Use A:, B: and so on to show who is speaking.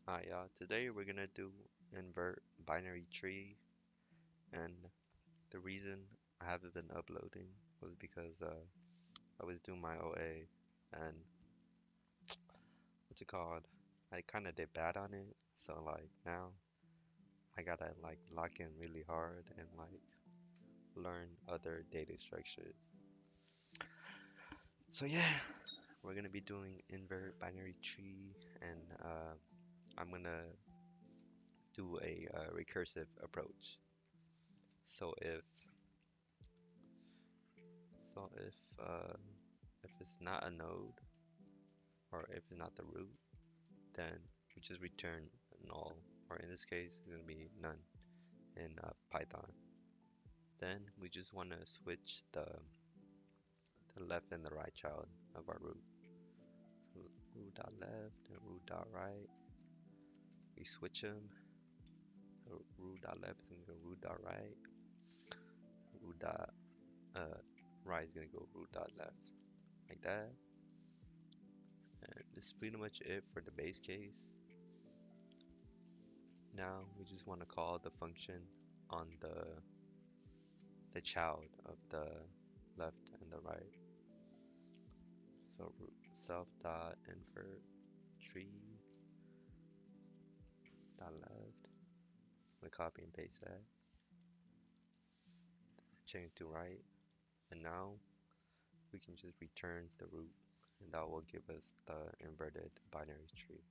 A: Hi, today we're gonna do invert binary tree, and the reason I haven't been uploading was because I was doing my OA, and what's it called? I kind of did bad on it, so like now I gotta like lock in really hard and like learn other data structures. So yeah, we're gonna be doing invert binary tree, and I'm gonna do a recursive approach. So so if it's not a node or if it's not the root, then we just return null, or in this case, it's gonna be none in Python. Then we just want to switch the left and the right child of our root. So root dot left and root dot right. We switch them. So root dot left is gonna go root dot right. Root dot uh, right is gonna go root dot left, like that. And this is pretty much it for the base case. Now we just want to call the function on the child of the left and the right. So self dot invert tree dot left. I'm gonna copy and paste that. Change to right. And now we can just return the root, and that will give us the inverted binary tree.